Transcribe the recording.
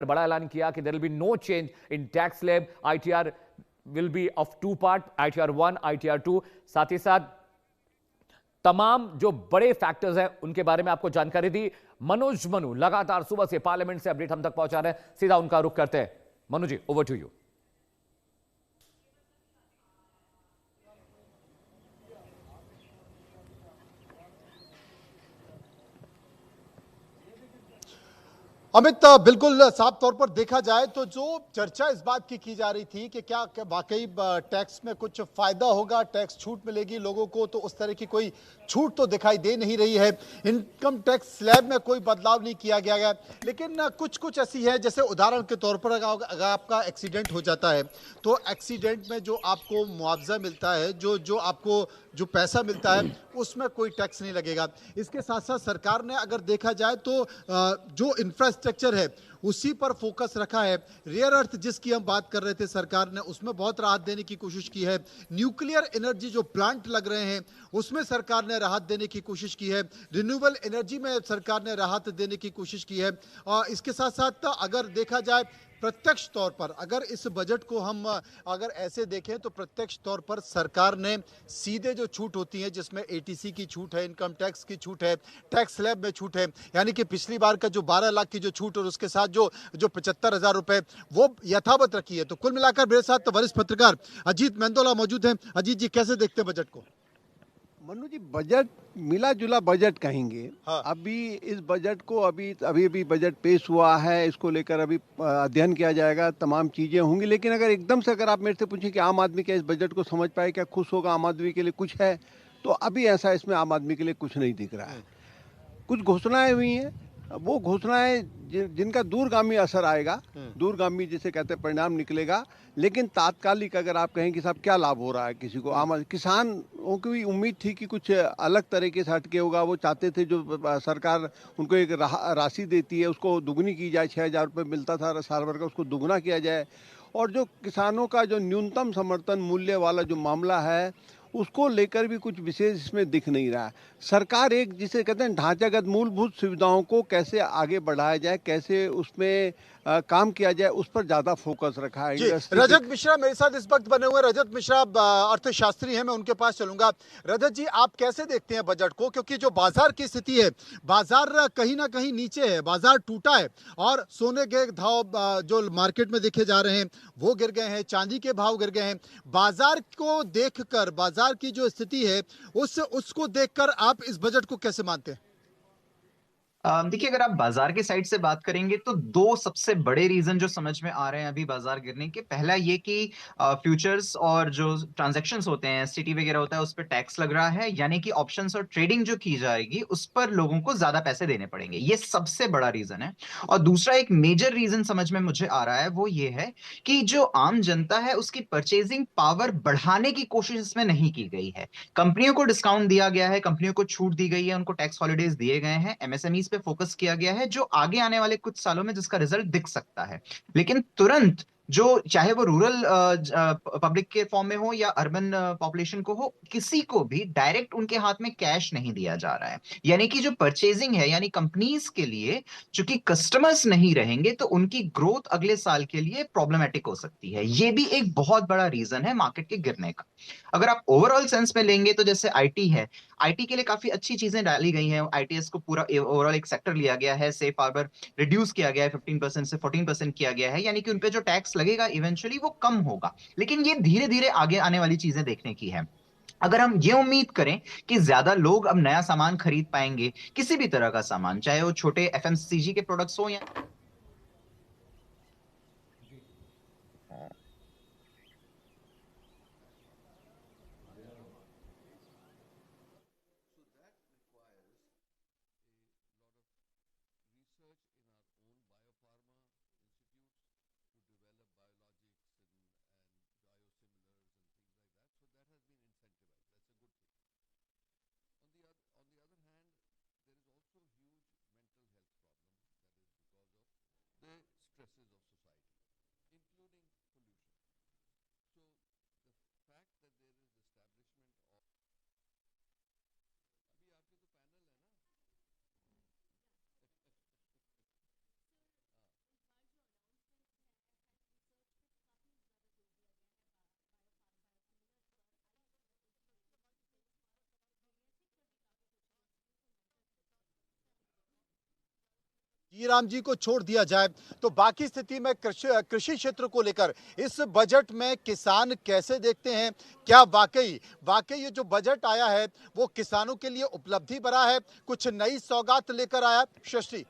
बड़ा ऐलान किया कि there will be no change in tax slab. ITR will be of 2 part, ITR 1, ITR 2। साथ ही साथ तमाम जो बड़े फैक्टर्स हैं उनके बारे में आपको जानकारी दी। मनोज मनु लगातार सुबह से पार्लियामेंट से अपडेट हम तक पहुंचा रहे हैं, सीधा उनका रुख करते हैं। मनु जी, ओवर टू यू। अमित, बिल्कुल साफ तौर पर देखा जाए तो जो चर्चा इस बात की जा रही थी कि क्या वाकई टैक्स में कुछ फायदा होगा, टैक्स छूट मिलेगी लोगों को, तो उस तरह की कोई छूट तो दिखाई दे नहीं रही है। इनकम टैक्स स्लैब में कोई बदलाव नहीं किया गया है, लेकिन कुछ कुछ ऐसी है, जैसे उदाहरण के तौर पर अगर आपका एक्सीडेंट हो जाता है तो एक्सीडेंट में जो आपको मुआवजा मिलता है, जो आपको जो पैसा मिलता है, उसमें कोई टैक्स नहीं लगेगा। इसके साथ साथ सरकार ने अगर देखा जाए तो जो इंफ्रास्ट्रक्चर है उसी पर फोकस रखा है। रेयर अर्थ जिसकी हम बात कर रहे थे, सरकार ने उसमें बहुत राहत देने की कोशिश की है। न्यूक्लियर एनर्जी जो प्लांट लग रहे हैं उसमें सरकार ने राहत देने की कोशिश की है। रिन्यूएबल एनर्जी में सरकार ने राहत देने की कोशिश की है। और इसके साथ साथ अगर देखा जाए प्रत्यक्ष तौर पर, अगर इस बजट को हम अगर ऐसे देखें तो प्रत्यक्ष तौर पर सरकार ने सीधे जो छूट होती है, जिसमें एटीसी की छूट है, इनकम टैक्स की छूट है, टैक्स स्लैब में छूट है, यानी कि पिछली बार का जो 12 लाख की जो छूट और उसके साथ जो जो 75,000 रुपए वो यथावत रखी है। तो कुल मिलाकर मेरे साथ वरिष्ठ पत्रकार अजीत मेंदोला मौजूद हैं। अजीत जी, कैसे देखते हैं बजट को? मनु जी, बजट मिला जुला बजट कहेंगे। हाँ। अभी इस बजट को अभी अभी बजट पेश हुआ है, इसको लेकर अभी अध्ययन किया जाएगा, तमाम चीजें होंगी। लेकिन अगर एकदम से अगर आप मेरे से पूछें कि आम आदमी क्या इस बजट को समझ पाए, क्या खुश होगा, आम आदमी के लिए कुछ है, तो अभी ऐसा इसमें आम आदमी के लिए कुछ नहीं दिख रहा है। कुछ घोषणाएं हुई हैं, वो घोषणाएं जिनका दूरगामी असर आएगा, दूरगामी जिसे कहते हैं परिणाम निकलेगा। लेकिन तात्कालिक अगर आप कहें कि साहब क्या लाभ हो रहा है किसी को, आम किसानों की भी उम्मीद थी कि कुछ अलग तरीके से हटके होगा। वो चाहते थे जो सरकार उनको एक राशि देती है उसको दुगनी की जाए, 6,000 रुपये मिलता था साल भर का, उसको दुगना किया जाए। और जो किसानों का जो न्यूनतम समर्थन मूल्य वाला जो मामला है उसको लेकर भी कुछ विशेष इसमें दिख नहीं रहा है। सरकार एक जिसे कहते हैं ढांचागत मूलभूत सुविधाओं को कैसे आगे बढ़ाया जाए, कैसे उसमें काम किया जाए, उस पर ज्यादा फोकस रखा है। रजत मिश्रा मेरे साथ इस वक्त बने हुए। रजत मिश्रा अर्थशास्त्री हैं, मैं उनके पास चलूंगा। रजत जी, आप कैसे देखते हैं बजट को? क्योंकि जो बाजार की स्थिति है, बाजार कहीं ना कहीं नीचे है, बाजार टूटा है और सोने के भाव जो मार्केट में देखे जा रहे हैं वो गिर गए हैं, चांदी के भाव गिर गए हैं। बाजार को देखकर, बाजार की जो स्थिति है उसको देखकर आप इस बजट को कैसे मानते हैं? देखिए, अगर आप बाजार के साइड से बात करेंगे तो दो सबसे बड़े रीजन जो समझ में आ रहे हैं अभी बाजार गिरने के। पहला ये कि फ्यूचर्स और जो ट्रांजैक्शंस होते हैं, एसटीटी वगैरह होता है, उस पर टैक्स लग रहा है, यानी कि ऑप्शंस और ट्रेडिंग जो की जाएगी उस पर लोगों को ज्यादा पैसे देने पड़ेंगे। ये सबसे बड़ा रीजन है। और दूसरा एक मेजर रीजन समझ में मुझे आ रहा है, वो ये है कि जो आम जनता है उसकी परचेजिंग पावर बढ़ाने की कोशिश इसमें नहीं की गई है। कंपनियों को डिस्काउंट दिया गया है, कंपनियों को छूट दी गई है, उनको टैक्स हॉलिडेज दिए गए हैं, एमएसएमईज पे फोकस किया गया है, जो आगे आने वाले कुछ सालों में जिसका रिजल्ट दिख सकता है। लेकिन तुरंत जो चाहे वो रूरल पब्लिक के फॉर्म में हो या अर्बन पॉपुलेशन को हो, किसी को भी डायरेक्ट उनके हाथ में कैश नहीं दिया जा रहा है। यानी कि जो परचेजिंग है, यानी कंपनीज के लिए चूंकि कस्टमर्स नहीं रहेंगे तो उनकी ग्रोथ अगले साल के लिए प्रॉब्लमेटिक हो सकती है। ये भी एक बहुत बड़ा रीजन है मार्केट के गिरने का। अगर आप ओवरऑल सेंस में लेंगे तो जैसे आईटी है, आईटी के लिए काफी अच्छी चीजें डाली गई हैं। आईटीएस को पूरा ओवरऑल एक सेक्टर लिया गया है, सेफ हार्बर रिड्यूस किया गया है, 15% से 14% किया गया है, यानी कि उनपे जो टैक्स लगेगा इवेंचुअली वो कम होगा। लेकिन ये धीरे धीरे आगे आने वाली चीजें देखने की है। अगर हम ये उम्मीद करें कि ज्यादा लोग अब नया सामान खरीद पाएंगे, किसी भी तरह का सामान, चाहे वो छोटे एफएमसीजी के प्रोडक्ट्स हो या राम जी को छोड़ दिया जाए तो बाकी स्थिति में कृषि क्षेत्र को लेकर इस बजट में किसान कैसे देखते हैं? क्या वाकई वाकई ये जो बजट आया है वो किसानों के लिए उपलब्धि भरा है, कुछ नई सौगात लेकर आया? शशि,